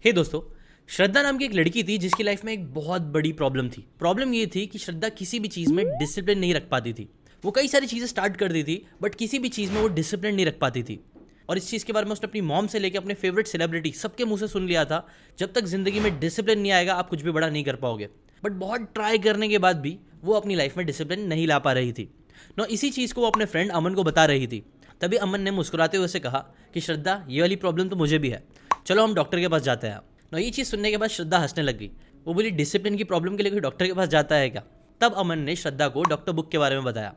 हे दोस्तों, श्रद्धा नाम की एक लड़की थी जिसकी लाइफ में एक बहुत बड़ी प्रॉब्लम थी। प्रॉब्लम ये थी कि श्रद्धा किसी भी चीज़ में डिसिप्लिन नहीं रख पाती थी। वो कई सारी चीज़ें स्टार्ट कर दी थी बट किसी भी चीज़ में वो डिसिप्लिन नहीं रख पाती थी। और इस चीज़ के बारे में उसने अपनी मॉम से लेकर अपने फेवरेट सेलिब्रिटी सबके मुंह से सुन लिया था, जब तक ज़िंदगी में डिसिप्लिन नहीं आएगा आप कुछ भी बड़ा नहीं कर पाओगे। बट बहुत ट्राई करने के बाद भी वो अपनी लाइफ में डिसिप्लिन नहीं ला पा रही थी। ना इसी चीज़ को वो अपने फ्रेंड अमन को बता रही थी। तभी अमन ने मुस्कुराते हुए उसे कहा कि श्रद्धा, ये वाली प्रॉब्लम तो मुझे भी है, चलो हम डॉक्टर के पास जाते हैं। ना ये चीज़ सुनने के बाद श्रद्धा हंसने लग गई। वो बोली, डिसिप्लिन की प्रॉब्लम के लिए कोई डॉक्टर के पास जाता है क्या? तब अमन ने श्रद्धा को डॉक्टर बुक के बारे में बताया।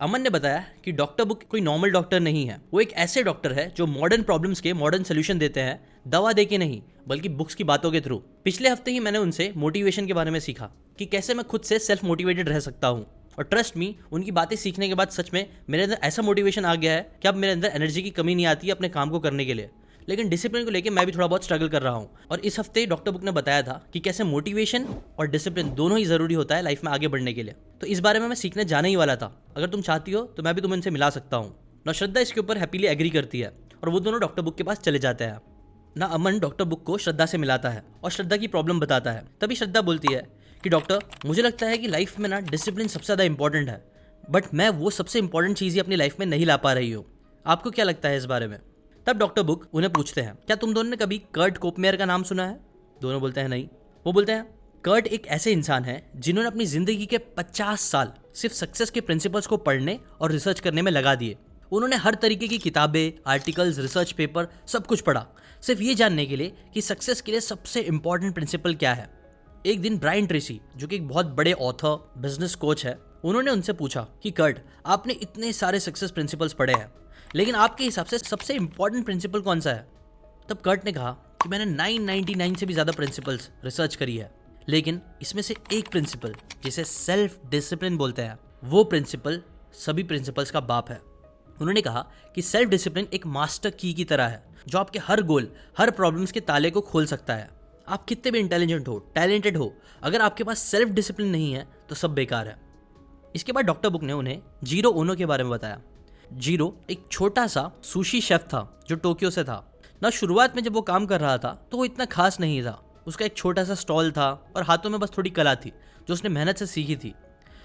अमन ने बताया कि डॉक्टर बुक कोई नॉर्मल डॉक्टर नहीं है, वो एक ऐसे डॉक्टर है जो मॉडर्न प्रॉब्लम्स के मॉडर्न सोल्यूशन देते हैं, दवा दे के नहीं बल्कि बुक्स की बातों के थ्रू। पिछले हफ्ते ही मैंने उनसे मोटिवेशन के बारे में सीखा कि कैसे मैं खुद से सेल्फ मोटिवेटेड रह सकता हूँ। और ट्रस्ट मी, उनकी बातें सीखने के बाद सच में मेरे अंदर ऐसा मोटिवेशन आ गया है कि अब मेरे अंदर एनर्जी की कमी नहीं आती है अपने काम को करने के लिए। लेकिन डिसिप्लिन को लेकर मैं भी थोड़ा बहुत स्ट्रगल कर रहा हूँ। और इस हफ्ते डॉक्टर बुक ने बताया था कि कैसे मोटिवेशन और डिसिप्लिन दोनों ही ज़रूरी होता है लाइफ में आगे बढ़ने के लिए। तो इस बारे में मैं सीखने जाने ही वाला था। अगर तुम चाहती हो तो मैं भी तुम्हें इनसे मिला सकता हूँ। ना श्रद्धा इसके ऊपर हैप्पीली एग्री करती है और वो दोनों डॉक्टर बुक के पास चले जाते हैं। ना अमन डॉक्टर बुक को श्रद्धा से मिलाता है और श्रद्धा की प्रॉब्लम बताता है। तभी श्रद्धा बोलती है कि डॉक्टर, मुझे लगता है कि लाइफ में ना डिसिप्लिन सबसे ज़्यादा इंपॉर्टेंट है, बट मैं वो सबसे इंपॉर्टेंट चीज़ ही अपनी लाइफ में नहीं ला पा रही हूँ। आपको क्या लगता है इस बारे में? तब डॉक्टर बुक उन्हें पूछते हैं, क्या तुम दोनों ने कभी कर्ट कोपमेयर का नाम सुना है? दोनों बोलते हैं नहीं। वो बोलते हैं, कर्ट एक ऐसे इंसान है जिन्होंने अपनी जिंदगी के 50 साल सिर्फ सक्सेस के प्रिंसिपल्स को पढ़ने और रिसर्च करने में लगा दिए। उन्होंने हर तरीके की किताबें, आर्टिकल्स, रिसर्च पेपर सब कुछ पढ़ा, सिर्फ ये जानने के लिए कि सक्सेस के लिए सबसे इंपॉर्टेंट प्रिंसिपल क्या है। एक दिन ब्रायन ट्रेसी, जो कि एक बहुत बड़े ऑथर, बिजनेस कोच है, उन्होंने उनसे पूछा कि कर्ट, आपने इतने सारे सक्सेस प्रिंसिपल्स पढ़े हैं, लेकिन आपके हिसाब से सबसे इंपॉर्टेंट प्रिंसिपल कौन सा है? तब कर्ट ने कहा कि मैंने 999 से भी ज़्यादा प्रिंसिपल्स रिसर्च करी है, लेकिन इसमें से एक प्रिंसिपल, जिसे सेल्फ डिसिप्लिन बोलते हैं, वो प्रिंसिपल सभी प्रिंसिपल्स का बाप है। उन्होंने कहा कि सेल्फ डिसिप्लिन एक मास्टर की की तरह है जो आपके हर गोल, हर प्रॉब्लम्स के ताले को खोल सकता है। आप कितने भी इंटेलिजेंट हो, टैलेंटेड हो, अगर आपके पास सेल्फ डिसिप्लिन नहीं है तो सब बेकार है। इसके बाद डॉक्टर बुक ने उन्हें जीरो ओनो के बारे में बताया। जीरो एक छोटा सा सुशी शेफ था जो टोक्यो से था। ना शुरुआत में जब वो काम कर रहा था तो वो इतना खास नहीं था। उसका एक छोटा सा स्टॉल था और हाथों में बस थोड़ी कला थी जो उसने मेहनत से सीखी थी।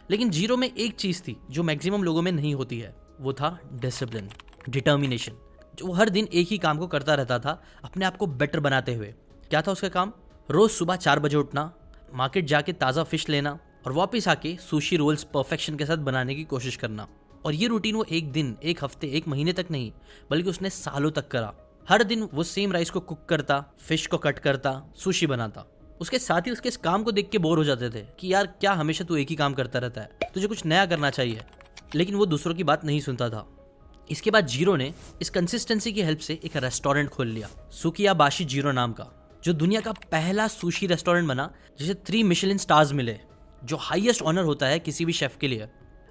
लेकिन जीरो में एक चीज़ थी जो मैक्सिमम लोगों में नहीं होती है, वो था डिसिप्लिन, डिटर्मिनेशन। जो हर दिन एक ही काम को करता रहता था अपने आप को बेटर बनाते हुए। क्या था उसका काम? रोज़ सुबह 4 बजे उठना, मार्केट जाके ताज़ा फिश लेना और वापस आके सुशी रोल्स परफेक्शन के साथ बनाने की कोशिश करना। और ये रूटीन वो एक दिन, एक हफ्ते, एक महीने तक नहीं बल्कि उसने सालों तक करा। हर दिन वो सेम राइस को कुक करता, फिश को कट करता, सुशी बनाता। उसके साथ ही उसके इस काम को देख के बोर हो जाते थे कि यार क्या हमेशा तू एक ही काम करता रहता है, तुझे कुछ नया करना चाहिए। लेकिन वो दूसरों की बात नहीं सुनता था। इसके बाद जीरो ने इस कंसिस्टेंसी की हेल्प से एक रेस्टोरेंट खोल लिया, सुकियाबाशी जीरो नाम का, जो दुनिया का पहला सुशी रेस्टोरेंट बना जिसे 3 मिशेलिन स्टार्स मिले, जो हाईएस्ट ऑनर होता है किसी भी शेफ के लिए।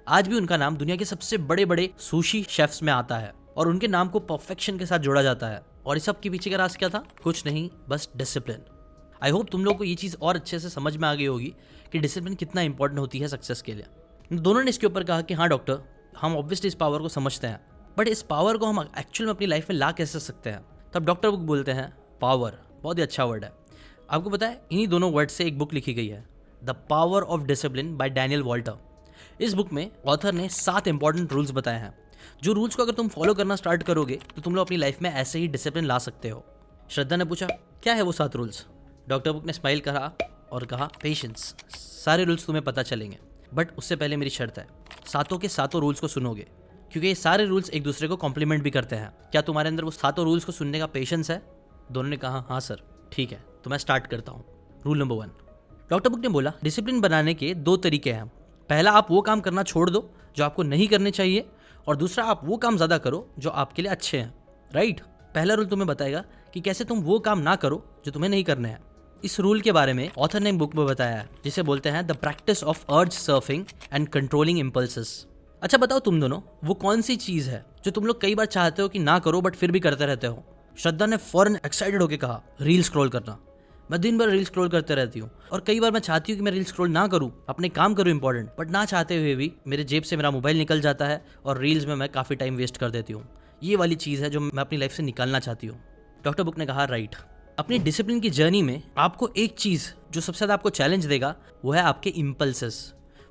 आज भी उनका नाम दुनिया के सबसे बड़े बड़े सुशी शेफ्स में आता है और उनके नाम को परफेक्शन के साथ जोड़ा जाता है। और इस सब के पीछे का राज क्या था? कुछ नहीं, बस डिसिप्लिन। आई होप तुम लोग को ये चीज़ और अच्छे से समझ में आ गई होगी कि डिसिप्लिन कितना इंपॉर्टेंट होती है सक्सेस के लिए। दोनों ने इसके ऊपर कहा कि हाँ डॉक्टर, हम ऑब्वियसली इस पावर को समझते हैं, बट इस पावर को हम एक्चुअल में अपनी लाइफ में ला कैसे सकते हैं? तब डॉक्टर बुक बोलते हैं, पावर बहुत ही अच्छा वर्ड है। आपको पता है, इन्हीं दोनों वर्ड से एक बुक लिखी गई है, the power of discipline bye Daniel Walter. इस बुक में ऑथर ने 7 इंपॉर्टेंट रूल्स बताए हैं, जो रूल्स को अगर तुम फॉलो करना स्टार्ट करोगे तो तुम लोग अपनी लाइफ में ऐसे ही डिसिप्लिन ला सकते हो। श्रद्धा ने पूछा, क्या है वो 7 रूल्स? डॉक्टर बुक ने स्माइल करा और कहा, पेशेंस। सारे रूल्स तुम्हें पता चलेंगे, बट उससे पहले मेरी शर्त है, सातों के सातों रूल्स को सुनोगे, क्योंकि ये सारे रूल्स एक दूसरे को कॉम्प्लीमेंट भी करते हैं। क्या तुम्हारे अंदर वो सातों रूल्स को सुनने का पेशेंस है? दोनों ने कहा, हाँ सर, ठीक है, तो मैं स्टार्ट करता हूँ। रूल नंबर 1, डॉक्टर बुक ने बोला, डिसिप्लिन बनाने के 2 तरीके हैं। पहला, आप वो काम करना छोड़ दो जो आपको नहीं करने चाहिए, और दूसरा, आप वो काम ज़्यादा करो जो आपके लिए अच्छे हैं। राइट? पहला रूल तुम्हें बताएगा कि कैसे तुम वो काम ना करो जो तुम्हें नहीं करने हैं। इस रूल के बारे में ऑथर ने बुक में बताया है, जिसे बोलते हैं द प्रैक्टिस ऑफ अर्ज सर्फिंग एंड कंट्रोलिंग इम्पल्सेस। अच्छा बताओ तुम दोनों, वो कौन सी चीज़ है जो तुम लोग कई बार चाहते हो कि ना करो बट फिर भी करते रहते हो? श्रद्धा ने फौरन एक्साइटेड होकर कहा, रील स्क्रॉल करना। मैं दिन भर रील स्क्रॉल करते रहती हूँ और कई बार मैं चाहती हूँ कि मैं रील स्क्रॉल ना करूँ, अपने काम करूँ इंपॉर्टेंट, बट ना चाहते हुए भी मेरे जेब से मेरा मोबाइल निकल जाता है और रील्स में मैं काफ़ी टाइम वेस्ट कर देती हूँ। ये वाली चीज़ है जो मैं अपनी लाइफ से निकालना चाहती हूँ। डॉक्टर बुक ने कहा, राइट, अपनी डिसिप्लिन की जर्नी में आपको एक चीज़ जो सबसे ज़्यादा आपको चैलेंज देगा वो है आपके इम्पल्सेस।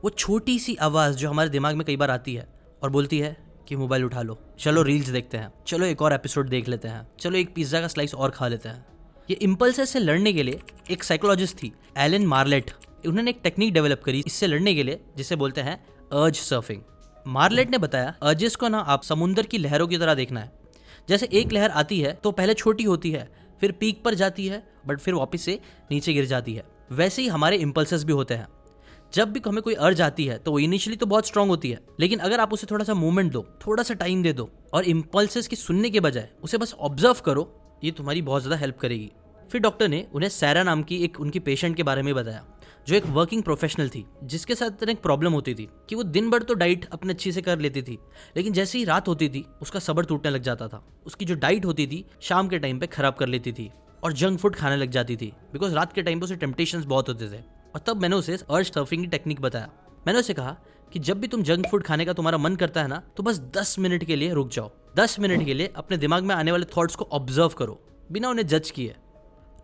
वो छोटी सी आवाज़ जो हमारे दिमाग में कई बार आती है और बोलती है कि मोबाइल उठा लो, चलो रील्स देखते हैं, चलो एक और एपिसोड देख लेते हैं, चलो एक पिज़्ज़ा का स्लाइस और खा लेते हैं। ये इम्पल्सेस से लड़ने के लिए एक साइकोलॉजिस्ट थी एलन मार्लेट, उन्होंने एक टेक्निक डेवलप करी इससे लड़ने के लिए जिसे बोलते हैं अर्ज सर्फिंग। मार्लेट ने बताया अर्जेस को ना आप समुंदर की लहरों की तरह देखना है। जैसे एक लहर आती है तो पहले छोटी होती है, फिर पीक पर जाती है, बट फिर वापस से नीचे गिर जाती है। वैसे ही हमारे इम्पल्सेस भी होते हैं। जब भी हमें कोई अर्ज आती है तो वो इनिशियली तो बहुत स्ट्रांग होती है, लेकिन अगर आप उसे थोड़ा सा मूवमेंट दो, थोड़ा सा टाइम दे दो और इम्पल्सेस की सुनने के बजाय उसे बस ऑब्जर्व करो, ये तुम्हारी बहुत ज़्यादा हेल्प करेगी। फिर डॉक्टर ने उन्हें सैरा नाम की एक उनकी पेशेंट के बारे में बताया जो एक वर्किंग प्रोफेशनल थी, जिसके साथ एक प्रॉब्लम होती थी कि वो दिन भर तो डाइट अपने अच्छी से कर लेती थी, लेकिन जैसे ही रात होती थी उसका सब्र टूटने लग जाता था। उसकी जो डाइट होती थी शाम के टाइम पे खराब कर लेती थी और जंक फूड खाने लग जाती थी, बिकॉज रात के टाइम पे उसे टेम्पटेशंस बहुत होते थे। और तब मैंने उसे अर्ज सर्फिंग की टेक्निक बताया। मैंने उसे कहा कि जब भी तुम जंक फूड खाने का तुम्हारा मन करता है ना, तो बस 10 मिनट के लिए रुक जाओ। 10 मिनट के लिए अपने दिमाग में आने वाले थॉट्स को ऑब्जर्व करो बिना उन्हें जज किए।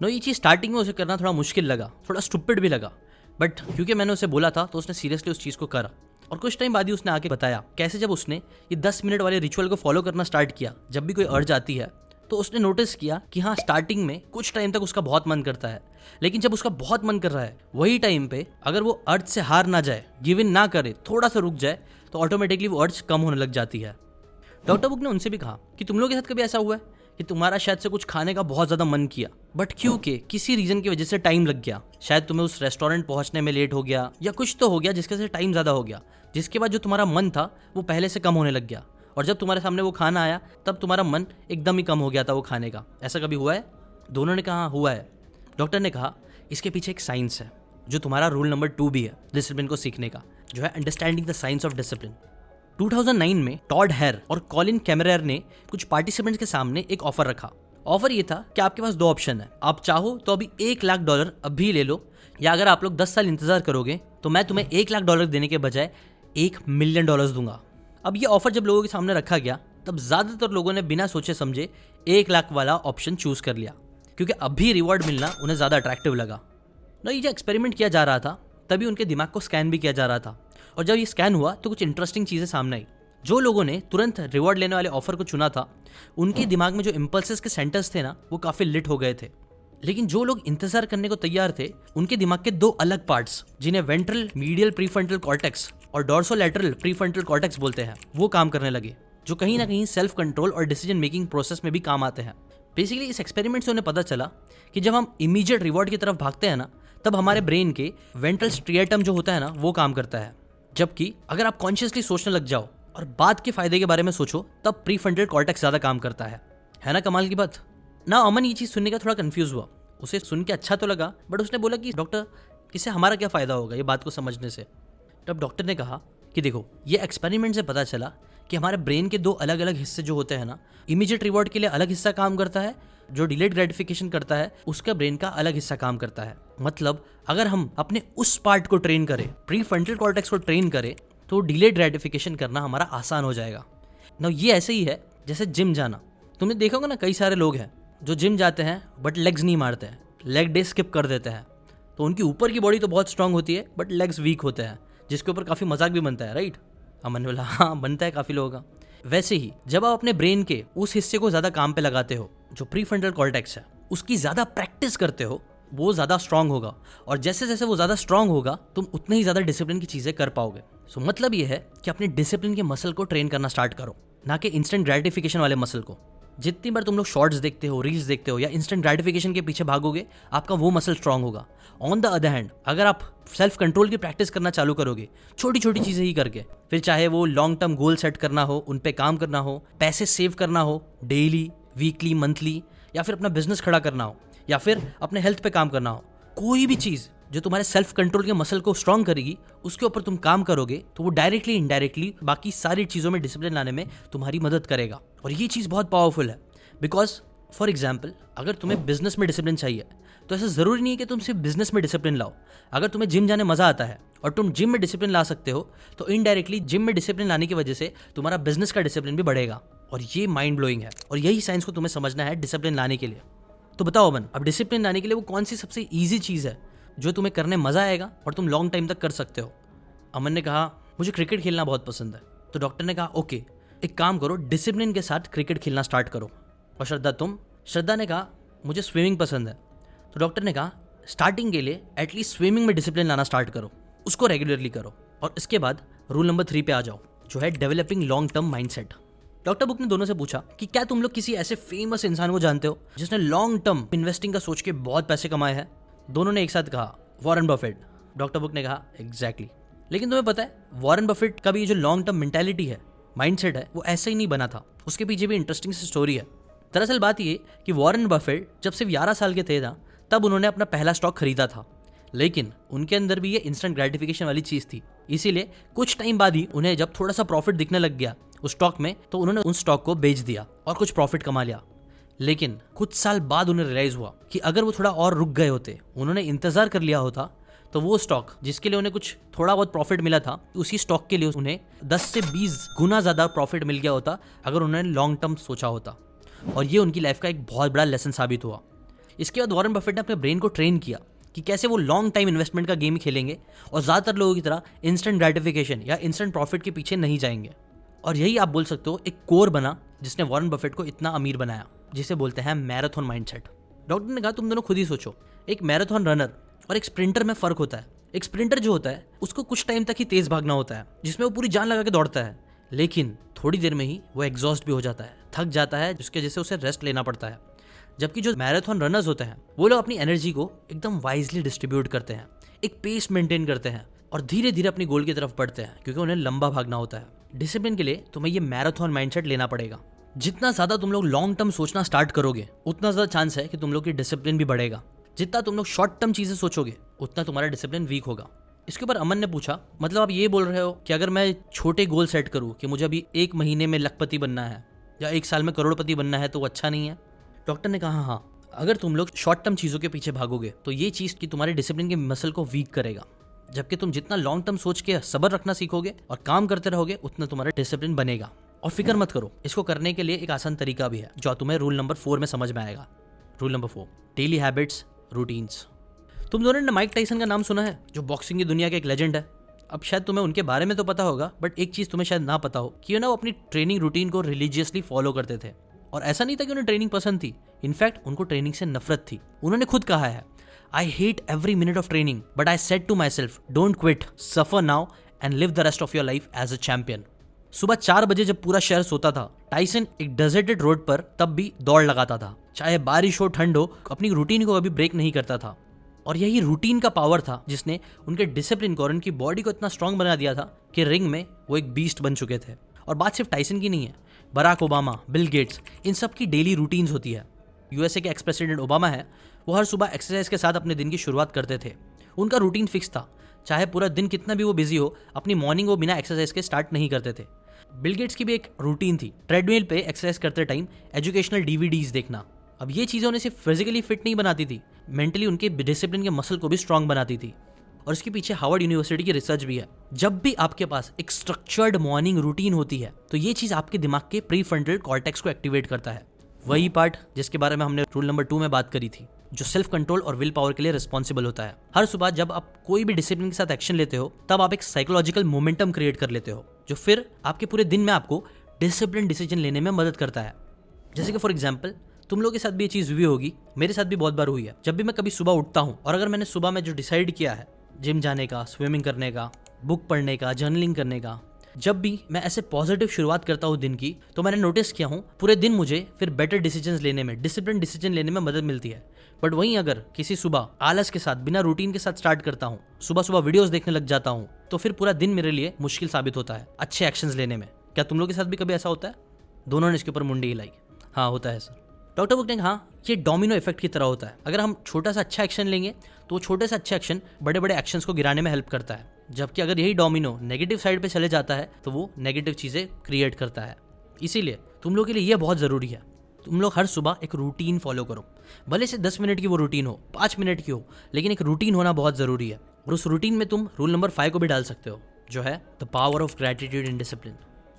नो, ये चीज़ स्टार्टिंग में उसे करना थोड़ा मुश्किल लगा, थोड़ा स्टूपिड भी लगा, बट क्योंकि मैंने उसे बोला था तो उसने सीरियसली उस चीज़ को करा। और कुछ टाइम बाद ही उसने आके बताया कैसे जब उसने ये 10 मिनट वाले रिचुअल को फॉलो करना स्टार्ट किया, जब भी कोई अर्ज आती है तो उसने नोटिस किया कि हाँ, स्टार्टिंग में कुछ टाइम तक उसका बहुत मन करता है, लेकिन जब उसका बहुत मन कर रहा है वही टाइम पे अगर वो अर्ज से हार ना जाए, गिव इन ना करे, थोड़ा सा रुक जाए, तो ऑटोमेटिकली वो अर्ज कम होने लग जाती है। डॉक्टर बुक ने उनसे भी कहा कि तुम लोगों के साथ कभी ऐसा हुआ है कि तुम्हारा शायद से कुछ खाने का बहुत ज़्यादा मन किया, बट क्योंकि किसी रीज़न की वजह से टाइम लग गया, शायद तुम्हें उस रेस्टोरेंट पहुंचने में लेट हो गया या कुछ तो हो गया जिसके से टाइम ज़्यादा हो गया, जिसके बाद जो तुम्हारा मन था वो पहले से कम होने लग गया, और जब तुम्हारे सामने वो खाना आया तब तुम्हारा मन एकदम ही कम हो गया था वो खाने का। ऐसा कभी हुआ है? दोनों ने कहा हुआ है। डॉक्टर ने कहा इसके पीछे एक साइंस है जो तुम्हारा रूल नंबर 2 भी है डिसिप्लिन को सीखने का, जो है understanding the science of discipline. 2009 में टॉड हेर और कॉलिन कैमरेर ने कुछ पार्टिसिपेंट्स के सामने एक ऑफर रखा। ऑफर ये था कि आपके पास 2 ऑप्शन है, आप चाहो तो अभी $1 लाख अभी ले लो, या अगर आप लोग 10 साल इंतजार करोगे तो मैं तुम्हें $1 लाख देने के बजाय $1 मिलियन दूंगा। अब ये ऑफर जब लोगों के सामने रखा गया तब ज़्यादातर लोगों ने बिना सोचे समझे 1 लाख वाला ऑप्शन चूज कर लिया, क्योंकि अभी रिवॉर्ड मिलना उन्हें ज़्यादा अट्रैक्टिव लगा। ना, ये जो एक्सपेरिमेंट किया जा रहा था तभी उनके दिमाग को स्कैन भी किया जा रहा था, और जब ये स्कैन हुआ तो कुछ इंटरेस्टिंग चीज़ें सामने आई। जो लोगों ने तुरंत रिवॉर्ड लेने वाले ऑफर को चुना था उनके दिमाग में जो इम्पल्सेस के सेंटर्स थे ना वो काफ़ी लिट हो गए थे, लेकिन जो लोग इंतजार करने को तैयार थे उनके दिमाग के 2 अलग पार्ट्स, जिन्हें वेंट्रल मीडियल प्रीफ्रंटल कॉर्टेक्स और डॉर्सोलैटरल प्रीफ्रंटल कॉर्टेक्स बोलते हैं, वो काम करने लगे, जो कहीं ना कहीं सेल्फ कंट्रोल और डिसीजन मेकिंग प्रोसेस में भी काम आते हैं। बेसिकली इस एक्सपेरिमेंट से उन्हें पता चला कि जब हम इमीडिएट रिवॉर्ड की तरफ भागते हैं ना, तब हमारे ब्रेन के वेंट्रल स्ट्रिएटम जो होता है ना वो काम करता है, जबकि अगर आप कॉन्शियसली सोचने लग जाओ और बाद के फायदे के बारे में सोचो तब प्रीफ्रंटल कॉर्टेक्स ज़्यादा काम करता है ना कमाल की बात ना। अमन ये चीज़ सुनने का थोड़ा कंफ्यूज हुआ, उसे सुन के अच्छा तो लगा, बट उसने बोला कि डॉक्टर इससे हमारा क्या फ़ायदा होगा ये बात को समझने से। तब डॉक्टर ने कहा कि देखो, ये एक्सपेरिमेंट से पता चला कि हमारे ब्रेन के 2 अलग अलग हिस्से जो होते हैं ना, इमीडिएट रिवॉर्ड के लिए अलग हिस्सा काम करता है, जो डिलेड ग्रेटिफिकेशन करता है उसका ब्रेन का अलग हिस्सा काम करता है। मतलब अगर हम अपने उस पार्ट को ट्रेन करें, प्रीफ्रंटल कॉर्टेक्स को ट्रेन करें, तो डिलेड ग्रेटिफिकेशन करना हमारा आसान हो जाएगा ना। ये ऐसे ही है जैसे जिम जाना। तुमने देखा होगा ना, कई सारे लोग हैं जो जिम जाते हैं बट लेग्स नहीं मारते हैं, लेग डे स्किप कर देते हैं, तो उनकी ऊपर की बॉडी तो बहुत स्ट्रांग होती है बट लेग्स वीक होते हैं, जिसके ऊपर काफ़ी मजाक भी बनता है, राइट? अमन बोला हाँ बनता है काफ़ी लोगों का। वैसे ही जब आप अपने ब्रेन के उस हिस्से को ज़्यादा काम पे लगाते हो जो प्रीफ्रंटल कॉर्टेक्स है, उसकी ज़्यादा प्रैक्टिस करते हो, वो ज़्यादा स्ट्रांग होगा, और जैसे जैसे वो ज़्यादा स्ट्रांग होगा तुम उतने ही ज़्यादा डिसिप्लिन की चीज़ें कर पाओगे। सो मतलब ये है कि अपने डिसिप्लिन के मसल को ट्रेन करना स्टार्ट करो, ना कि इंस्टेंट ग्रेटिफिकेशन वाले मसल को। जितनी बार तुम लोग शॉर्ट्स देखते हो, रील्स देखते हो या इंस्टेंट ग्रेटिफिकेशन के पीछे भागोगे, आपका वो मसल स्ट्रांग होगा। ऑन द अदर हैंड, अगर आप सेल्फ कंट्रोल की प्रैक्टिस करना चालू करोगे, छोटी छोटी चीज़ें ही करके, फिर चाहे वो लॉन्ग टर्म गोल सेट करना हो, उन पे काम करना हो, पैसे सेव करना हो डेली, वीकली, मंथली, या फिर अपना बिजनेस खड़ा करना हो, या फिर अपने हेल्थ पे काम करना हो, कोई भी चीज़ जो तुम्हारे सेल्फ कंट्रोल के मसल को स्ट्रांग करेगी, उसके ऊपर तुम काम करोगे तो वो डायरेक्टली इनडायरेक्टली बाकी सारी चीज़ों में डिसिप्लिन लाने में तुम्हारी मदद करेगा। और ये चीज़ बहुत पावरफुल है, बिकॉज फॉर एग्जाम्पल अगर तुम्हें बिजनेस में डिसिप्लिन चाहिए तो ऐसा ज़रूरी नहीं है कि तुम सिर्फ बिजनेस में डिसिप्लिन लाओ। अगर तुम्हें जिम जाने मज़ा आता है और तुम जिम में डिसिप्लिन ला सकते हो, तो इनडायरेक्टली जिम में डिसिप्लिन लाने की वजह से तुम्हारा बिजनेस का डिसिप्लिन भी बढ़ेगा। और ये माइंड ब्लोइंग है, और यही साइंस को तुम्हें समझना है डिसिप्लिन लाने के लिए। तो बताओ अमन, अब डिसिप्लिन लाने के लिए वो कौन सी सबसे ईजी चीज़ है जो तुम्हें करने मज़ा आएगा और तुम लॉन्ग टाइम तक कर सकते हो? अमन ने कहा मुझे क्रिकेट खेलना बहुत पसंद है। तो डॉक्टर ने कहा ओके, एक काम करो, डिसिप्लिन के साथ क्रिकेट खेलना स्टार्ट करो। और श्रद्धा ने कहा मुझे स्विमिंग पसंद है। तो डॉक्टर ने कहा स्टार्टिंग के लिए एटलीस्ट स्विमिंग में डिसिप्लिन लाना स्टार्ट करो, उसको रेगुलरली करो, और इसके बाद रूल नंबर 3 पे आ जाओ, जो है developing long term mindset. Doctor book ने दोनों से पूछा कि क्या तुम लोग किसी ऐसे फेमस इंसान को जानते हो जिसने लॉन्ग टर्म इन्वेस्टिंग का सोच के बहुत पैसे कमाए हैं? दोनों ने एक साथ कहा वॉरेन बफेट। डॉक्टर बुक ने कहा एग्जैक्टली। लेकिन तुम्हें पता है वॉरेन बफेट का भी जो लॉन्ग टर्म मेंटालिटी है, माइंडसेट है, वो ऐसे ही नहीं बना था। उसके पीछे भी इंटरेस्टिंग सी स्टोरी है। दरअसल बात ये कि वॉरेन बफेट जब सिर्फ 11 साल के थे ना, तब उन्होंने अपना पहला स्टॉक खरीदा था। लेकिन उनके अंदर भी ये इंस्टेंट ग्रेटिफिकेशन वाली चीज़ थी, इसीलिए कुछ टाइम बाद ही उन्हें जब थोड़ा सा प्रॉफिट दिखने लग गया उस स्टॉक में, तो उन्होंने उस स्टॉक को बेच दिया और कुछ प्रॉफिट कमा लिया। लेकिन कुछ साल बाद उन्हें रियलाइज हुआ कि अगर वो थोड़ा और रुक गए होते, उन्होंने इंतजार कर लिया होता, तो वो स्टॉक जिसके लिए उन्हें कुछ थोड़ा बहुत प्रॉफिट मिला था, उसी स्टॉक के लिए उन्हें 10 से 20 गुना ज़्यादा प्रॉफिट मिल गया होता अगर उन्होंने लॉन्ग टर्म सोचा होता। और ये उनकी लाइफ का एक बहुत बड़ा लेसन साबित हुआ। इसके बाद वॉरेन बफेट ने अपने ब्रेन को ट्रेन किया कि कैसे वो लॉन्ग टाइम इन्वेस्टमेंट का गेम खेलेंगे और ज़्यादातर लोगों की तरह इंस्टेंट ग्रेटिफिकेशन या इंस्टेंट प्रॉफिट के पीछे नहीं जाएंगे। और यही आप बोल सकते हो एक कोर बना जिसने वॉरेन बफेट को इतना अमीर बनाया, जिसे बोलते हैं मैराथन माइंडसेट। डॉक्टर ने कहा तुम दोनों खुद ही सोचो, एक मैराथन रनर और एक स्प्रिंटर में फ़र्क होता है। एक स्प्रिंटर जो होता है उसको कुछ टाइम तक ही तेज़ भागना होता है, जिसमें वो पूरी जान लगा के दौड़ता है, लेकिन थोड़ी देर में ही वो एग्जॉस्ट भी हो जाता है, थक जाता है, जिसके वजह से उसे रेस्ट लेना पड़ता है। जबकि जो मैराथन रनर्स होते हैं वो लोग अपनी एनर्जी को एकदम वाइजली डिस्ट्रीब्यूट करते हैं, एक पेस मेंटेन करते हैं और धीरे धीरे अपनी गोल की तरफ बढ़ते हैं, क्योंकि उन्हें लंबा भागना होता है। डिसिप्लिन के लिए तुम्हें ये मैराथन माइंडसेट लेना पड़ेगा। जितना ज़्यादा तुम लोग लॉन्ग टर्म सोचना स्टार्ट करोगे, उतना ज़्यादा चांस है कि तुम लोग की डिसिप्लिन भी बढ़ेगा। जितना तुम लोग शॉर्ट टर्म चीज़ें सोचोगे, उतना तुम्हारा डिसिप्लिन वीक होगा। इसके ऊपर अमन ने पूछा मतलब आप ये बोल रहे हो कि अगर मैं छोटे गोल सेट करूँ कि मुझे अभी 1 महीने में लखपति बनना है या 1 साल में करोड़पति बनना है, तो वो अच्छा नहीं है? डॉक्टर ने कहा हाँ, अगर तुम लोग शॉर्ट टर्म चीज़ों के पीछे भागोगे तो ये चीज़ कि तुम्हारे डिसिप्लिन के मसल को वीक करेगा। जबकि तुम जितना लॉन्ग टर्म सोच के सब्र रखना सीखोगे और काम करते रहोगे, उतना तुम्हारा डिसिप्लिन बनेगा। और फिक्र मत करो, इसको करने के लिए एक आसान तरीका भी है जो तुम्हें रूल नंबर 4 में समझ में आएगा। Rule number 4, daily habits, routines. तुम दोनों ने माइक टाइसन का नाम सुना है, जो बॉक्सिंग की दुनिया के एक लेजेंड है। अब शायद तुम्हें उनके बारे में तो पता होगा, बट एक चीज़ तुम्हें शायद ना पता हो कि वो अपनी ट्रेनिंग रूटीन को रिलीजियसली फॉलो करते थे। और ऐसा नहीं था कि उन्हें ट्रेनिंग पसंद थी, इनफैक्ट उनको ट्रेनिंग से नफरत थी। उन्होंने खुद कहा है I hate every minute of training but I said to myself don't quit, suffer now and live the rest of your life as a champion. सुबह 4 बजे जब पूरा शहर सोता था, टाइसन एक डेजर्टेड रोड पर तब भी दौड़ लगाता था, चाहे बारिश हो ठंड हो, अपनी रूटीन को कभी ब्रेक नहीं करता था। और यही रूटीन का पावर था जिसने उनके डिसिप्लिन को और उनकी बॉडी को इतना स्ट्रांग बना दिया था कि रिंग में वो एक बीस्ट बन चुके थे। और बात सिर्फ टाइसन की नहीं है, बराक ओबामा, बिल गेट्स, इन सब की डेली रूटीन्स होती है। यूएसए के एक्स प्रेसिडेंट ओबामा है, वो हर सुबह एक्सरसाइज के साथ अपने दिन की शुरुआत करते थे। उनका रूटीन फिक्स था, चाहे पूरा दिन कितना भी वो बिजी हो, अपनी मॉर्निंग वो बिना एक्सरसाइज के स्टार्ट नहीं करते थे। बिल गेट्स की भी एक रूटीन थी, ट्रेडमिल पे एक्सरसाइज करते टाइम एजुकेशनल डीवीडीज देखना। अब ये चीज़ें उन्हें सिर्फ फिजिकली फिट नहीं बनाती थी, मेंटली उनके डिसिप्लिन के मसल को भी स्ट्रांग बनाती थी। और इसके पीछे हार्वर्ड यूनिवर्सिटी की रिसर्च भी है। जब भी आपके पास एक स्ट्रक्चर्ड मॉर्निंग रूटीन होती है, तो ये चीज़ आपके दिमाग के प्रीफ्रंटल कॉर्टेक्स को एक्टिवेट करता है, वही पार्ट जिसके बारे में हमने रूल नंबर 2 में बात करी थी, जो सेल्फ कंट्रोल और विल पावर के लिए रिस्पॉन्सिबल होता है। हर सुबह जब आप कोई भी डिसिप्लिन के साथ एक्शन लेते हो, तब आप एक साइकोलॉजिकल मोमेंटम क्रिएट कर लेते हो, जो फिर आपके पूरे दिन में आपको डिसिप्लिन डिसीजन लेने में मदद करता है। जैसे कि फॉर एग्जाम्पल, तुम लोगों के साथ भी ये चीज़ हुई होगी, मेरे साथ भी बहुत बार हुई है। जब भी मैं कभी सुबह उठता हूँ और अगर मैंने सुबह में जो डिसाइड किया है, जिम जाने का, स्विमिंग करने का, बुक पढ़ने का, जर्नलिंग करने का, जब भी मैं ऐसे पॉजिटिव शुरुआत करता हूँ दिन की, तो मैंने नोटिस किया हूँ पूरे दिन मुझे फिर बेटर डिसीजंस लेने में, डिसिप्लिन डिसीजन लेने में मदद मिलती है। बट वहीं अगर किसी सुबह आलस के साथ, बिना रूटीन के साथ स्टार्ट करता हूँ, सुबह सुबह वीडियोस देखने लग जाता हूँ, तो फिर पूरा दिन मेरे लिए मुश्किल साबित होता है अच्छे एक्शंस लेने में। क्या तुम लोग के साथ भी कभी ऐसा होता है? दोनों ने इसके ऊपर मुंडी हिलाई। हाँ, होता है सर। डॉक्टर बुक ने कहा ये डोमिनो इफेक्ट की तरह होता है। अगर हम छोटा सा अच्छा एक्शन लेंगे, तो वो छोटे से अच्छे एक्शन बड़े बड़े एक्शंस को गिराने में हेल्प करता है। जबकि अगर यही डोमिनो नेगेटिव साइड पे चले जाता है, तो वो नेगेटिव चीज़ें क्रिएट करता है। इसीलिए तुम लोग के लिए ये बहुत ज़रूरी है, तुम लोग हर सुबह एक रूटीन फॉलो करो। भले से 10 मिनट की वो रूटीन हो, 5 मिनट की हो, लेकिन एक रूटीन होना बहुत ज़रूरी है। और उस रूटीन में तुम रूल नंबर 5 को भी डाल सकते हो, जो है the power of gratitude and discipline.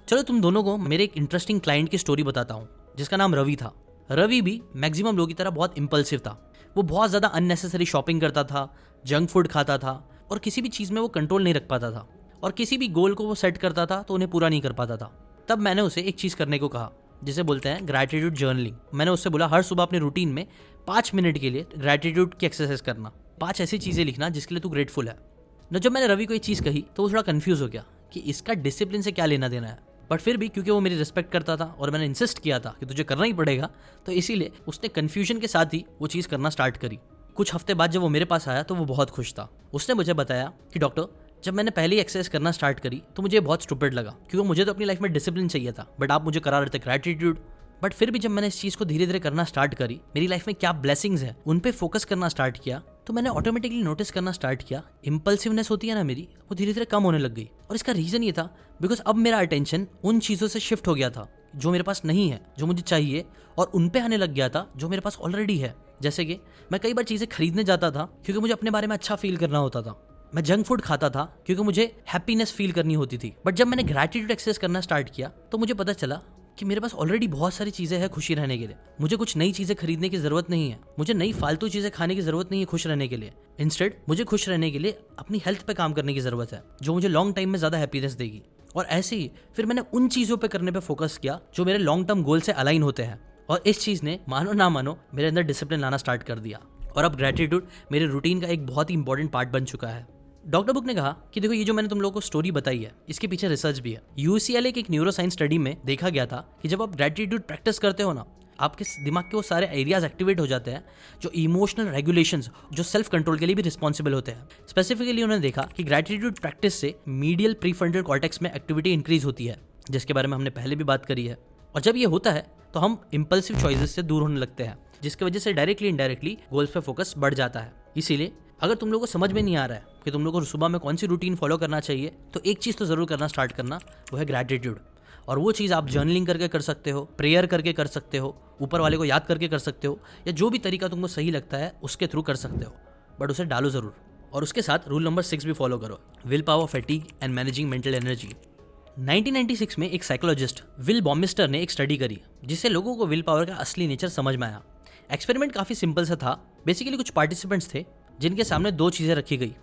चलो तुम दोनों को मेरे एक इंटरेस्टिंग क्लाइंट की स्टोरी बताता हूँ, जिसका नाम रवि था। रवि भी मैक्सिमम लोगों की तरह बहुत इम्पल्सिव था। वो बहुत ज़्यादा अननेसेसरी शॉपिंग करता था, जंक फूड खाता था और किसी भी चीज़ में वो कंट्रोल नहीं रख पाता था, और किसी भी गोल को वो सेट करता था तो उन्हें पूरा नहीं कर पाता था। तब मैंने उसे एक चीज़ करने को कहा जिसे बोलते हैं ग्रैटिट्यूड जर्नलिंग। मैंने उससे बोला हर सुबह अपने रूटीन में 5 मिनट के लिए ग्रैटिट्यूड की एक्सरसाइज करना, 5 ऐसी चीज़ें लिखना जिसके लिए तू ग्रेटफुल है न। जब मैंने रवि को ये चीज़ कही तो वो थोड़ा कन्फ्यूज़ हो गया कि इसका डिसिप्लिन से क्या लेना देना है, बट फिर भी क्योंकि वो मेरी रिस्पेक्ट करता था और मैंने इंसिस्ट किया था कि तुझे करना ही पड़ेगा, तो इसीलिए उसने कन्फ्यूजन के साथ ही वो चीज़ करना स्टार्ट करी। कुछ हफ्ते बाद जब वो मेरे पास आया तो वो बहुत खुश था। उसने मुझे बताया कि डॉक्टर, जब मैंने पहले ही एक्सरसाइज करना स्टार्ट करी तो मुझे बहुत स्टूपिड लगा, क्योंकि मुझे तो अपनी लाइफ में डिसिप्लिन चाहिए था, बट आप मुझे करा रहे थे ग्रैटिट्यूड। बट फिर भी जब मैंने इस चीज़ को धीरे धीरे करना स्टार्ट करी, मेरी लाइफ में क्या ब्लेसिंग्स है उन पे फोकस करना स्टार्ट किया, तो मैंने ऑटोमेटिकली नोटिस करना स्टार्ट किया इंपल्सिवनेस होती है ना मेरी, वो धीरे धीरे कम होने लग गई। और इसका रीज़न ये था बिकॉज अब मेरा अटेंशन उन चीज़ों से शिफ्ट हो गया था जो मेरे पास नहीं है, जो मुझे चाहिए, और उन पे आने लग गया था जो मेरे पास ऑलरेडी है। जैसे कि मैं कई बार चीज़ें खरीदने जाता था क्योंकि मुझे अपने बारे में अच्छा फील करना होता था। मैं जंक फूड खाता था क्योंकि मुझे हैप्पीनेस फील करनी होती थी। बट जब मैंने ग्रैटिट्यूड एक्सरसाइज करना स्टार्ट किया तो मुझे पता चला कि मेरे पास ऑलरेडी बहुत सारी चीज़ें हैं खुशी रहने के लिए। मुझे कुछ नई चीज़ें खरीदने की ज़रूरत नहीं है, मुझे नई फालतू चीज़ें खाने की ज़रूरत नहीं है खुश रहने के लिए। इंस्टेड मुझे खुश रहने के लिए अपनी हेल्थ पे काम करने की ज़रूरत है, जो मुझे लॉन्ग टाइम में ज़्यादा हैप्पीनेस देगी। और ऐसे ही फिर मैंने उन चीज़ों पे करने पे फोकस किया जो मेरे लॉन्ग टर्म गोल से अलाइन होते हैं, और इस चीज़ ने मानो ना मानो मेरे अंदर डिसिप्लिन लाना स्टार्ट कर दिया। और अब ग्रैटिट्यूड मेरे रूटीन का एक बहुत ही इंपॉर्टेंट पार्ट बन चुका है। डॉक्टर बुक ने कहा कि देखो, ये जो मैंने तुम लोगों को स्टोरी बताई है इसके पीछे रिसर्च भी है। यूसीएलए की एक न्यूरो साइंस स्टडी में देखा गया था कि जब आप ग्रैटिट्यूड प्रैक्टिस करते हो ना, आपके दिमाग के वो सारे एरियाज एक्टिवेट हो जाते हैं जो इमोशनल रेगुलेशंस, जो सेल्फ कंट्रोल के लिए भी रिस्पॉन्सिबल होते हैं। स्पेसिफिकली उन्होंने देखा कि ग्रैटिट्यूड प्रैक्टिस से मीडियल प्रीफ्रंटल कॉर्टेक्स में एक्टिविटी इंक्रीज होती है, जिसके बारे में हमने पहले भी बात करी है। और जब ये होता है तो हम इंपल्सिव चॉइसेस से दूर होने लगते हैं, जिसकी वजह से डायरेक्टली इनडायरेक्टली गोल्स पे फोकस बढ़ जाता है। इसीलिए अगर तुम लोगों को समझ में नहीं आ रहा है कि तुम लोगों को सुबह में कौन सी रूटीन फॉलो करना चाहिए, तो एक चीज़ तो ज़रूर करना स्टार्ट करना, वो है ग्रैटिट्यूड। और वो चीज़ आप जर्नलिंग करके कर सकते हो, प्रेयर करके कर सकते हो, ऊपर वाले को याद करके कर सकते हो, या जो भी तरीका तुमको सही लगता है उसके थ्रू कर सकते हो, बट उसे डालो ज़रूर। और उसके साथ रूल नंबर 6 भी फॉलो करो, will power, fatigue and managing mental energy. 1996 में एक साइकोलॉजिस्ट विल बॉमिस्टर ने एक स्टडी करी जिससे लोगों को विल पावर का असली नेचर समझ में आया। एक्सपेरिमेंट काफ़ी सिंपल सा था। बेसिकली कुछ पार्टिसिपेंट्स थे जिनके सामने 2 चीज़ें रखी गई।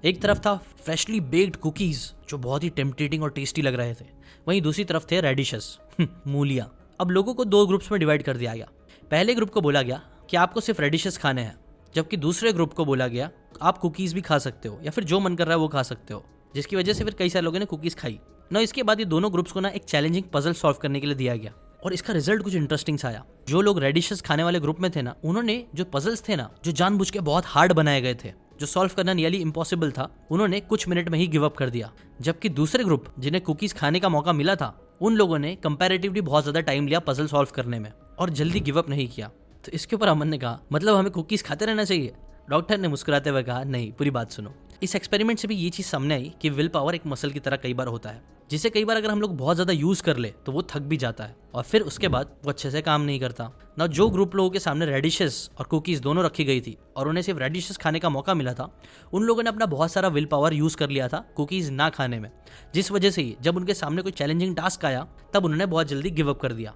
एक तरफ था फ्रेशली बेक्ड कुकीज़ जो बहुत ही टेम्पटेटिंग और टेस्टी लग रहे थे, वहीं दूसरी तरफ थे रेडिशेस, मूलियाँ। अब लोगों को 2 ग्रुप्स में डिवाइड कर दिया गया। पहले ग्रुप को बोला गया कि आपको सिर्फ रेडिशेस खाने हैं, जबकि दूसरे ग्रुप को बोला गया आप कुकीज़ भी खा सकते हो या फिर जो मन कर रहा है वो खा सकते हो, जिसकी वजह से फिर कई सारे लोगों ने कुकीज़ खाई ना। इसके बाद ये दोनों ग्रुप्स को ना एक चैलेंजिंग पजल सॉल्व करने के लिए दिया गया, और इसका रिजल्ट कुछ इंटरेस्टिंग सा आया। जो लोग रेडिशेस खाने वाले ग्रुप में थे ना, उन्होंने जो पजल्स थे ना, जो जानबूझ के बहुत हार्ड बनाए गए थे, जो सॉल्व करना नियरली इम्पॉसिबल था, उन्होंने कुछ मिनट में ही गिव अप कर दिया। जबकि दूसरे ग्रुप जिन्हें कुकीज़ खाने का मौका मिला था, उन लोगों ने कंपैरेटिवली बहुत ज़्यादा टाइम लिया पजल सॉल्व करने में और जल्दी गिव अप नहीं किया। तो इसके ऊपर अमन ने कहा, मतलब हमें कुकीज़ खाते रहना चाहिए? डॉक्टर ने मुस्कुराते हुए कहा, नहीं, पूरी बात सुनो। इस एक्सपेरिमेंट से भी ये चीज़ सामने आई कि विल पावर एक मसल की तरह कई बार होता है, जिसे कई बार अगर हम लोग बहुत ज़्यादा यूज़ कर ले तो वो थक भी जाता है और फिर उसके बाद वो अच्छे से काम नहीं करता ना। जो ग्रुप लोगों के सामने रेडिशेस और कुकीज़ दोनों रखी गई थी और उन्हें सिर्फ रेडिशेस खाने का मौका मिला था, उन लोगों ने अपना बहुत सारा विल पावर यूज़ कर लिया था कुकीज़ ना खाने में, जिस वजह से ही जब उनके सामने कोई चैलेंजिंग टास्क आया तब उन्होंने बहुत जल्दी गिव अप कर दिया।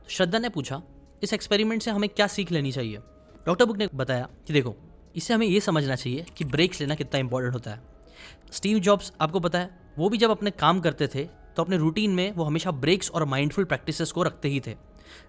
श्रद्धा ने पूछा, इस एक्सपेरिमेंट से हमें क्या सीख लेनी चाहिए? डॉक्टर बुक ने बताया कि देखो, इससे हमें ये समझना चाहिए कि ब्रेक्स लेना कितना इंपॉर्टेंट होता है। स्टीव जॉब्स, आपको पता है, वो भी जब अपने काम करते थे तो अपने रूटीन में वो हमेशा ब्रेक्स और माइंडफुल प्रैक्टिसेस को रखते ही थे।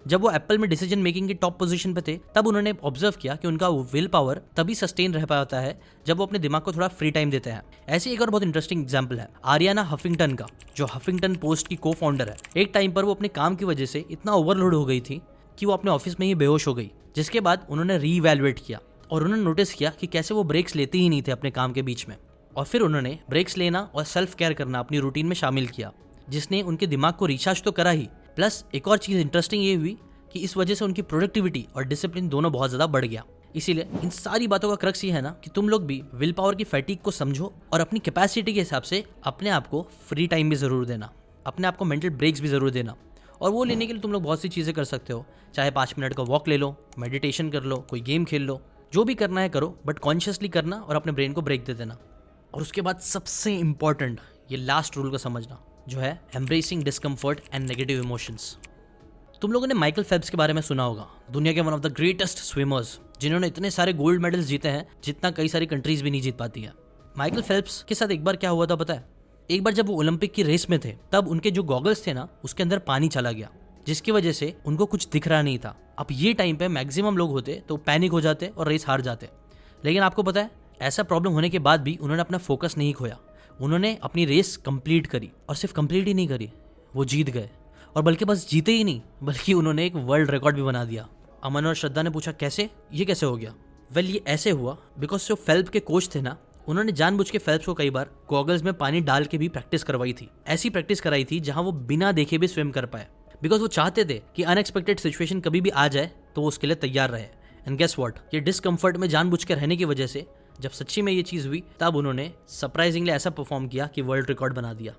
जब वो एप्पल में डिसीजन मेकिंग की टॉप पोजीशन पे थे, तब उन्होंने ऑब्जर्व किया कि उनका विल पावर तभी सस्टेन रह पाता है जब वो अपने दिमाग को थोड़ा फ्री टाइम देते हैं। ऐसे एक और बहुत इंटरेस्टिंग एग्जांपल है आरियाना हफिंगटन का, जो हफिंगटन पोस्ट की को फाउंडर है। एक टाइम पर वो अपने काम की वजह से इतना ओवरलोड हो गई थी कि वो अपने ऑफिस में ही बेहोश हो गई, जिसके बाद उन्होंने रीइवैल्यूएट किया और उन्होंने नोटिस किया कि कैसे वो ब्रेक्स लेते ही नहीं थे अपने काम के बीच में। और फिर उन्होंने ब्रेक्स लेना और सेल्फ केयर करना अपनी रूटीन में शामिल किया, जिसने उनके दिमाग को रिचार्ज तो करा ही, प्लस एक और चीज़ इंटरेस्टिंग ये हुई कि इस वजह से उनकी प्रोडक्टिविटी और डिसिप्लिन दोनों बहुत ज़्यादा बढ़ गया। इसीलिए इन सारी बातों का क्रक्स ये है ना कि तुम लोग भी विल पावर की फैटीग को समझो और अपनी कैपेसिटी के हिसाब से अपने आप को फ्री टाइम भी ज़रूर देना, अपने आप को मेंटल ब्रेक्स भी ज़रूर देना। और वो लेने के लिए तुम लोग बहुत सी चीज़ें कर सकते हो, चाहे 5 मिनट का वॉक ले लो, मेडिटेशन कर लो, कोई गेम खेल लो, जो भी करना है करो, बट कॉन्शियसली करना और अपने ब्रेन को ब्रेक दे देना। और उसके बाद सबसे इम्पॉर्टेंट ये लास्ट रूल को समझना, जो है embracing discomfort and negative emotions. तुम लोगों ने माइकल फेल्प्स के बारे में सुना होगा, दुनिया के one of the greatest swimmers, जिन्होंने इतने सारे गोल्ड मेडल्स जीते हैं जितना कई सारी कंट्रीज भी नहीं जीत पाती है। माइकल फेल्प्स के साथ एक बार क्या हुआ था पता है? एक बार जब वो ओलंपिक की रेस में थे तब उनके जो गॉगल्स थे ना, उसके अंदर पानी चला गया, जिसकी वजह से उनको कुछ दिख रहा नहीं था। अब ये टाइम पे मैक्सिमम लोग होते तो पैनिक हो जाते और रेस हार जाते, लेकिन आपको पता है ऐसा प्रॉब्लम होने के बाद भी उन्होंने अपना फोकस नहीं खोया। उन्होंने अपनी रेस कंप्लीट करी और सिर्फ कंप्लीट ही नहीं करी, वो जीत गए। और बल्कि बस जीते ही नहीं, बल्कि उन्होंने एक वर्ल्ड रिकॉर्ड भी बना दिया। अमन और श्रद्धा ने पूछा कैसे, ये कैसे हो गया? वेल, ये ऐसे हुआ बिकॉज जो फेल्प के कोच थे ना, उन्होंने जानबूझ के फेल्प्स को कई बार गॉगल्स में पानी डाल के भी प्रैक्टिस करवाई थी। ऐसी प्रैक्टिस कराई थी जहां वो बिना देखे भी स्विम कर पाए, बिकॉज वो चाहते थे कि अनएक्सपेक्टेड सिचुएशन कभी भी आ जाए तो वो उसके लिए तैयार रहे। एंड गेस व्हाट, ये डिस्कम्फर्ट में जानबूझ के रहने की वजह से जब सच्ची में ये चीज़ हुई तब उन्होंने सरप्राइजिंगली ऐसा परफॉर्म किया कि वर्ल्ड रिकॉर्ड बना दिया।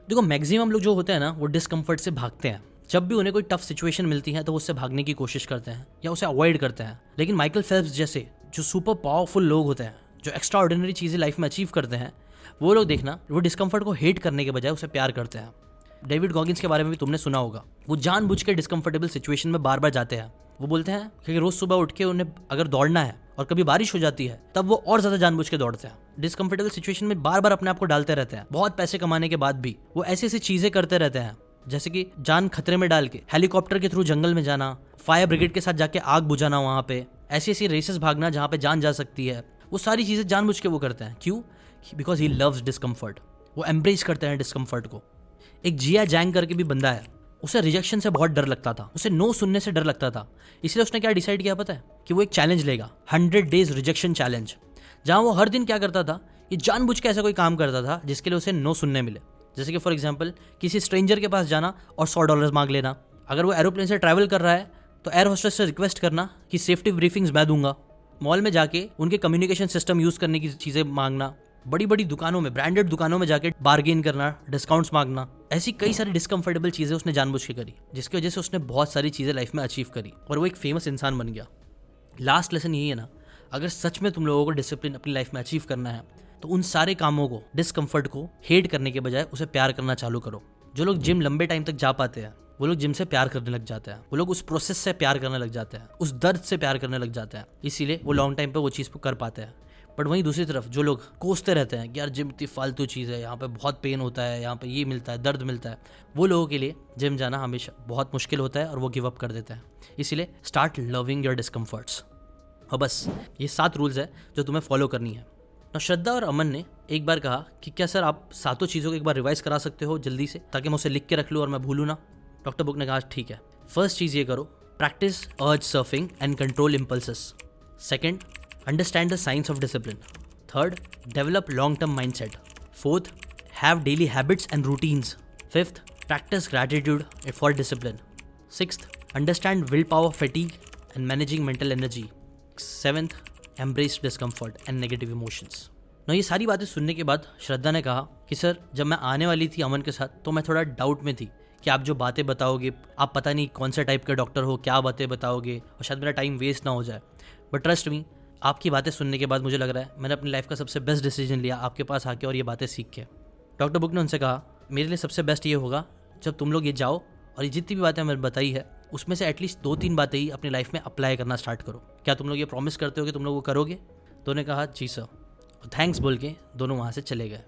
देखो, मैक्सिमम लोग जो होते हैं ना, वो डिस्कम्फर्ट से भागते हैं। जब भी उन्हें कोई टफ सिचुएशन मिलती है तो वो उससे भागने की कोशिश करते हैं या उसे अवॉइड करते हैं। लेकिन माइकल फेल्प्स जैसे जो सुपर पावरफुल लोग होते हैं, जो एक्स्ट्रा ऑर्डिनरी चीज़ें लाइफ में अचीव करते हैं, वो लोग देखना, वो डिस्कम्फर्ट को हेट करने के बजाय उसे प्यार करते हैं। डेविड गॉगिंस के बारे में भी तुमने सुना होगा। वो जानबूझ के डिस्कम्फर्टेबल सिचुएशन में बार बार जाते हैं। वो बोलते हैं कि रोज सुबह उठ के उन्हें अगर दौड़ना है और कभी बारिश हो जाती है तब वो और ज्यादा जानबूझ के दौड़ते हैं। डिस्कम्फर्टेबल सिचुएशन में बार बार अपने आप को डालते रहते हैं। बहुत पैसे कमाने के बाद भी वो ऐसी ऐसी चीजें करते रहते हैं, जैसे कि जान खतरे में डाल के हेलीकॉप्टर के थ्रू जंगल में जाना, फायर ब्रिगेड के साथ जाके आग बुझाना, वहां पे ऐसी ऐसी रेसेस भागना जहां पे जान जा सकती है। वो सारी चीजें जानबूझ के वो करते हैं। क्यों? Because he loves discomfort. वो एम्ब्रेस करते हैं डिस्कम्फर्ट को। एक जिया जैंग करके भी बंदा है, उसे रिजेक्शन से बहुत डर लगता था, उसे नो सुनने से डर लगता था। इसलिए उसने क्या डिसाइड किया पता है? कि वो एक चैलेंज लेगा, 100 डेज रिजेक्शन चैलेंज, जहां वो हर दिन क्या करता था, ये जानबूझ के ऐसा कोई काम करता था जिसके लिए उसे नो सुनने मिले। जैसे कि फॉर एग्जाम्पल किसी स्ट्रेंजर के पास जाना और $100 मांग लेना। अगर वो एरोप्लेन से ट्रैवल कर रहा है तो एयर होस्टेस से रिक्वेस्ट करना कि सेफ्टी ब्रीफिंग्स मैं दूंगा। मॉल में जाके उनके कम्युनिकेशन सिस्टम यूज करने की चीजें मांगना। बड़ी बड़ी दुकानों में, ब्रांडेड दुकानों में जाके बार्गेन करना, डिस्काउंट्स मांगना। ऐसी कई सारी डिस्कम्फर्टेबल चीजें उसने जानबूझ के करी, जिसकी वजह से उसने बहुत सारी चीजें लाइफ में अचीव करी और वो एक फेमस इंसान बन गया। लास्ट लेसन यही है ना, अगर सच में तुम लोगों को डिसिप्लिन अपनी लाइफ में अचीव करना है तो उन सारे कामों को, डिस्कम्फर्ट को हेट करने के बजाय उसे प्यार करना चालू करो। जो लोग जिम लंबे टाइम तक जा पाते हैं वो लोग जिम से प्यार करने लग जाते हैं। वो लोग उस प्रोसेस से प्यार करने लग जाते हैं, उस दर्द से प्यार करने लग जाते हैं। इसीलिए वो लॉन्ग टाइम पे वो चीज़ कर पाते हैं। बट वहीं दूसरी तरफ जो लोग कोसते रहते हैं कि यार जिम इतनी फालतू चीज़ है, यहाँ पे बहुत पेन होता है, यहाँ पे ये मिलता है, दर्द मिलता है, वो लोगों के लिए जिम जाना हमेशा बहुत मुश्किल होता है और वो गिव अप कर देते हैं। इसीलिए स्टार्ट लविंग योर डिस्कम्फर्ट्स। और बस ये 7 रूल्स है जो तुम्हें फॉलो करनी है। तो श्रद्धा और अमन ने एक बार कहा कि क्या सर आप 7 चीज़ों को एक बार रिवाइज करा सकते हो जल्दी से, ताकि मैं उसे लिख के रख लूँ और मैं भूलूँ ना। डॉक्टर बुक ने कहा ठीक है। फर्स्ट चीज़ ये करो, प्रैक्टिस अर्ज surfing and control impulses. Second, understand the science of discipline. Third, develop long term mindset. Fourth, have daily habits and routines. Fifth, practice gratitude for discipline. Sixth, understand will power fatigue and managing mental energy. Seventh, embrace discomfort and negative emotions. ना ये सारी बातें सुनने के बाद श्रद्धा ने कहा कि सर जब मैं आने वाली थी अमन के साथ तो मैं थोड़ा डाउट में थी कि आप जो बातें बताओगे, आप पता नहीं कौन सा टाइप के डॉक्टर हो, क्या बातें बताओगे और शायद मेरा टाइम वेस्ट ना हो जाए। बट ट्रस्ट मी, आपकी बातें सुनने के बाद मुझे लग रहा है मैंने अपनी लाइफ का सबसे बेस्ट डिसीजन लिया आपके पास आके और ये बातें सीख के। डॉक्टर बुक ने उनसे कहा मेरे लिए सबसे बेस्ट ये होगा जब तुम लोग ये जाओ और ये जितनी भी बातें मैंने बताई है उसमें से एटलीस्ट 2-3 बातें ही अपनी लाइफ में अप्लाई करना स्टार्ट करो। क्या तुम लोग ये प्रॉमिस करते हो कि तुम लोग वो करोगे? तो उन्होंने कहा जी सर, और थैंक्स बोल के दोनों वहाँ से चले गए।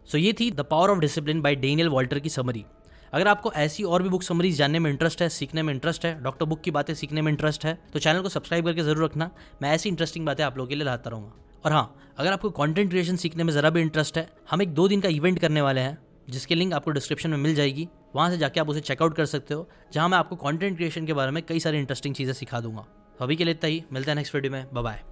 सो ये थी the power of discipline by Daniel Walter की समरी। अगर आपको ऐसी और भी बुक समरीज जानने में इंटरेस्ट है, सीखने में इंटरेस्ट है, डॉक्टर बुक की बातें सीखने में इंटरेस्ट है, तो चैनल को सब्सक्राइब करके जरूर रखना। मैं ऐसी इंटरेस्टिंग बातें आप लोगों के लिए लाता रहूँगा। और हाँ, अगर आपको कंटेंट क्रिएशन सीखने में ज़रा भी इंटरेस्ट है, हम एक 2 दिन का इवेंट करने वाले हैं जिसकी लिंक आपको डिस्क्रिप्शन में मिल जाएगी। वहाँ से जाके आप उसे चेकआउट कर सकते हो, जहाँ मैं आपको कंटेंट क्रिएशन के बारे में कई सारी इंटरेस्टिंग चीज़ें सिखा दूंगा। अभी के लिए इतना ही, मिलते हैं नेक्स्ट वीडियो में। Bye bye.